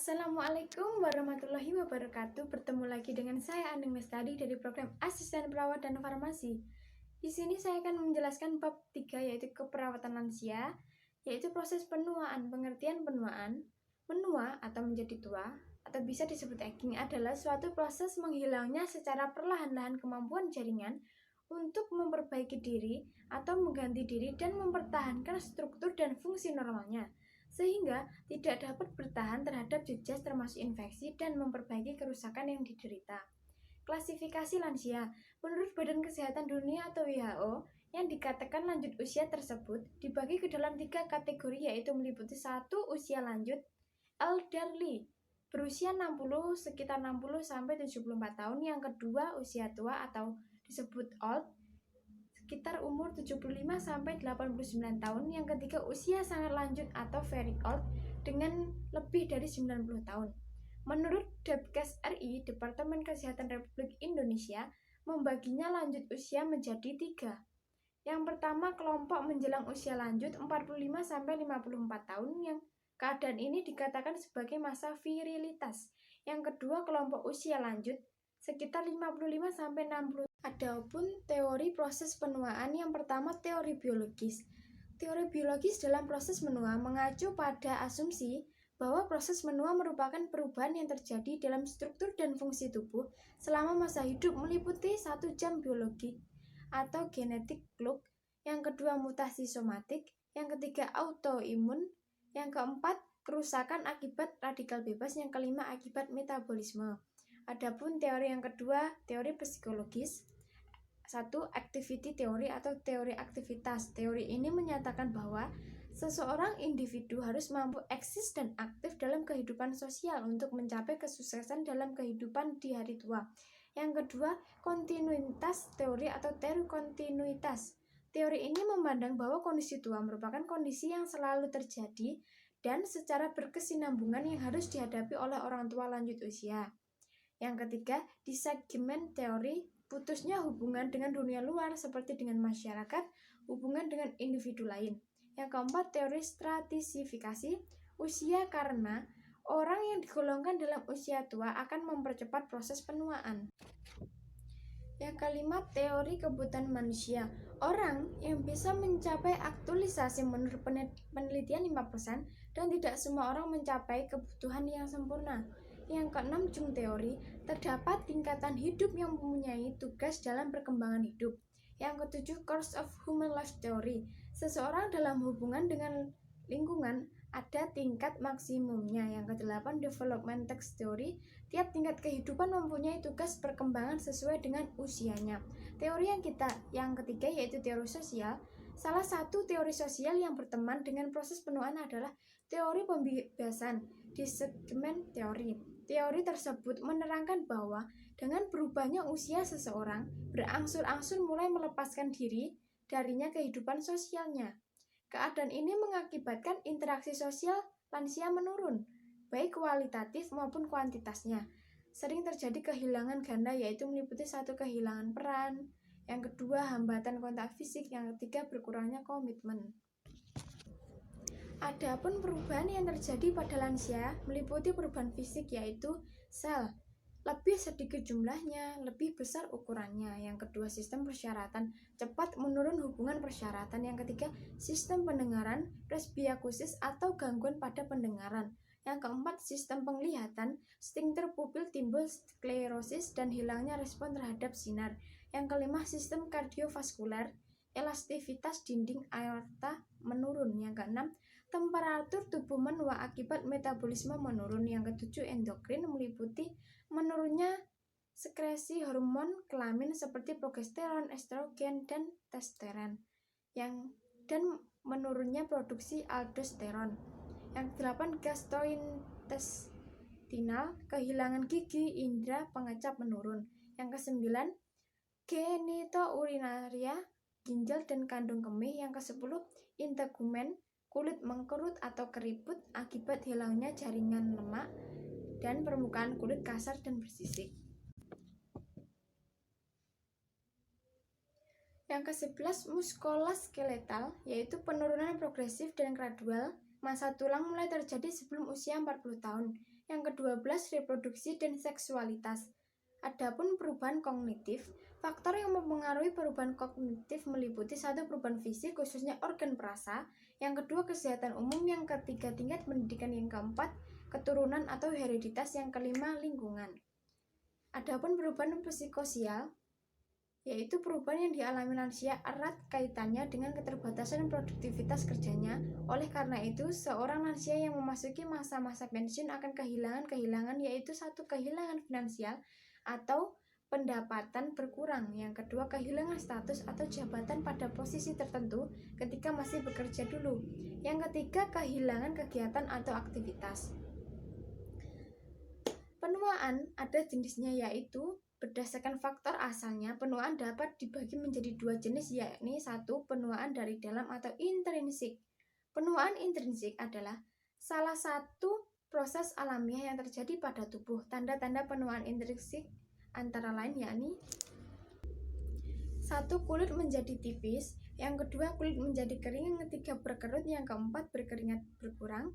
Assalamualaikum warahmatullahi wabarakatuh. Bertemu lagi dengan saya Aning Mestadi dari program Asisten Perawat dan Farmasi. Di sini saya akan menjelaskan bab 3 yaitu keperawatan lansia, yaitu proses penuaan. Pengertian penuaan, menua atau menjadi tua atau bisa disebut aging adalah suatu proses menghilangnya secara perlahan-lahan kemampuan jaringan untuk memperbaiki diri atau mengganti diri dan mempertahankan struktur dan fungsi normalnya, sehingga tidak dapat bertahan terhadap jejas termasuk infeksi dan memperbaiki kerusakan yang diderita. Klasifikasi lansia, menurut Badan Kesehatan Dunia atau WHO, yang dikatakan lanjut usia tersebut dibagi ke dalam 3 kategori, yaitu meliputi 1. Usia lanjut, elderly, berusia sekitar 60 sampai 74 tahun. Yang kedua, usia tua atau disebut old, sekitar umur 75 sampai 89 tahun. Yang ketiga, usia sangat lanjut atau very old dengan lebih dari 90 tahun. Menurut Depkes RI, Departemen Kesehatan Republik Indonesia, membaginya lanjut usia menjadi 3. Yang pertama, kelompok menjelang usia lanjut 45 sampai 54 tahun yang keadaan ini dikatakan sebagai masa virilitas. Yang kedua, kelompok usia lanjut sekitar 55 sampai 60. Adapun teori proses penuaan, yang pertama teori biologis. Teori biologis dalam proses menua mengacu pada asumsi bahwa proses menua merupakan perubahan yang terjadi dalam struktur dan fungsi tubuh selama masa hidup, meliputi 1 jam biologi atau genetik clock, yang kedua mutasi somatik, yang ketiga autoimun, yang keempat kerusakan akibat radikal bebas, yang kelima akibat metabolisme. Adapun teori yang kedua, teori psikologis. 1. Activity theory atau teori aktivitas. Teori ini menyatakan bahwa seseorang individu harus mampu eksis dan aktif dalam kehidupan sosial untuk mencapai kesuksesan dalam kehidupan di hari tua. Yang kedua, kontinuitas teori atau teori kontinuitas. Teori ini memandang bahwa kondisi tua merupakan kondisi yang selalu terjadi dan secara berkesinambungan yang harus dihadapi oleh orang tua lanjut usia. Yang ketiga, disegmen teori, putusnya hubungan dengan dunia luar seperti dengan masyarakat, hubungan dengan individu lain. Yang keempat, teori stratifikasi usia, karena orang yang digolongkan dalam usia tua akan mempercepat proses penuaan. Yang kelima, teori kebutuhan manusia. Orang yang bisa mencapai aktualisasi menurut penelitian 5% dan tidak semua orang mencapai kebutuhan yang sempurna. Yang keenam, Jung teori, terdapat tingkatan hidup yang mempunyai tugas dalam perkembangan hidup. Yang ketujuh, course of human life theory, seseorang dalam hubungan dengan lingkungan ada tingkat maksimumnya. Yang kedelapan, development text theory, tiap tingkat kehidupan mempunyai tugas perkembangan sesuai dengan usianya. Teori yang ketiga yaitu teori sosial. Salah satu teori sosial yang berteman dengan proses penuaan adalah teori pembebasan, disegmen teori. Teori tersebut menerangkan bahwa dengan berubahnya usia seseorang, berangsur-angsur mulai melepaskan diri darinya kehidupan sosialnya. Keadaan ini mengakibatkan interaksi sosial lansia menurun, baik kualitatif maupun kuantitasnya. Sering terjadi kehilangan ganda, yaitu meliputi 1. Kehilangan peran, yang kedua hambatan kontak fisik, yang ketiga berkurangnya komitmen. Adapun perubahan yang terjadi pada lansia meliputi perubahan fisik, yaitu sel lebih sedikit jumlahnya, lebih besar ukurannya. Yang kedua, sistem persyaratan cepat menurun, hubungan persyaratan. Yang ketiga, sistem pendengaran, presbyakusis atau gangguan pada pendengaran. Yang keempat, sistem penglihatan, sphincter pupil timbul sklerosis dan hilangnya respon terhadap sinar. Yang kelima, sistem kardiovaskuler, elastisitas dinding aorta menurun. Yang keenam, temperatur tubuh menua akibat metabolisme menurun. Yang ketujuh, endokrin, meliputi menurunnya sekresi hormon kelamin seperti progesteron, estrogen, dan testosteron, dan menurunnya produksi aldosteron. Yang kedelapan, gastrointestinal, kehilangan gigi, indera pengecap menurun. Yang kesembilan, genitourinaria, ginjal dan kandung kemih. Yang kesepuluh, integumen, kulit mengkerut atau keriput akibat hilangnya jaringan lemak dan permukaan kulit kasar dan bersisik. Yang ke-11, muskuloskeletal, yaitu penurunan progresif dan gradual Masa tulang mulai terjadi sebelum usia 40 tahun. Yang ke-12, reproduksi dan seksualitas. Adapun perubahan kognitif, faktor yang mempengaruhi perubahan kognitif meliputi satu perubahan fisik khususnya organ perasa, yang kedua kesehatan umum, yang ketiga tingkat pendidikan, yang keempat keturunan atau hereditas, yang kelima lingkungan. Adapun perubahan psikosial, yaitu perubahan yang dialami lansia erat kaitannya dengan keterbatasan produktivitas kerjanya. Oleh karena itu, seorang lansia yang memasuki masa-masa pensiun akan kehilangan yaitu satu, kehilangan finansial atau pendapatan berkurang. Yang kedua, kehilangan status atau jabatan pada posisi tertentu ketika masih bekerja dulu. Yang ketiga, kehilangan kegiatan atau aktivitas. Penuaan ada jenisnya, yaitu berdasarkan faktor asalnya. Penuaan dapat dibagi menjadi dua jenis, yakni satu, penuaan dari dalam atau intrinsik. Penuaan intrinsik adalah salah satu proses alamiah yang terjadi pada tubuh. Tanda-tanda penuaan intrinsik antara lain yakni satu, kulit menjadi tipis, yang kedua kulit menjadi kering, yang ketiga berkerut, yang keempat berkeringat berkurang,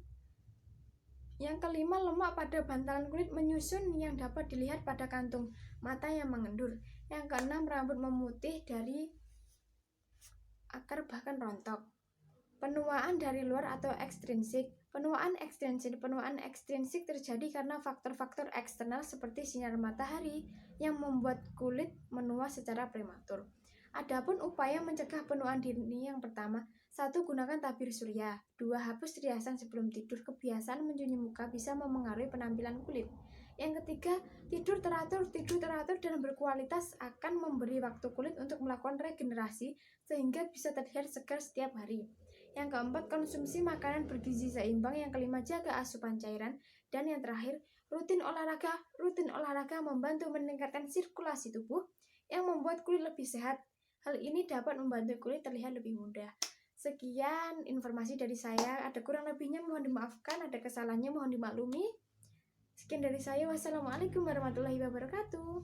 yang kelima lemak pada bantalan kulit menyusun yang dapat dilihat pada kantung mata yang mengendur, yang keenam rambut memutih dari akar bahkan rontok. Penuaan dari luar atau ekstrinsik. Penuaan ekstrinsik terjadi karena faktor-faktor eksternal seperti sinar matahari yang membuat kulit menua secara prematur. Adapun upaya mencegah penuaan dini, yang pertama, satu, gunakan tabir surya. Dua, hapus riasan sebelum tidur. Kebiasaan mencuci muka bisa memengaruhi penampilan kulit. Yang ketiga, tidur teratur dan berkualitas akan memberi waktu kulit untuk melakukan regenerasi sehingga bisa terlihat segar setiap hari. Yang keempat, konsumsi makanan bergizi seimbang. Yang kelima, jaga asupan cairan. Dan yang terakhir, rutin olahraga. Rutin olahraga membantu meningkatkan sirkulasi tubuh yang membuat kulit lebih sehat. Hal ini dapat membantu kulit terlihat lebih muda. Sekian informasi dari saya. Ada kurang lebihnya mohon dimaafkan, ada kesalahannya mohon dimaklumi. Sekian dari saya. Wassalamualaikum warahmatullahi wabarakatuh.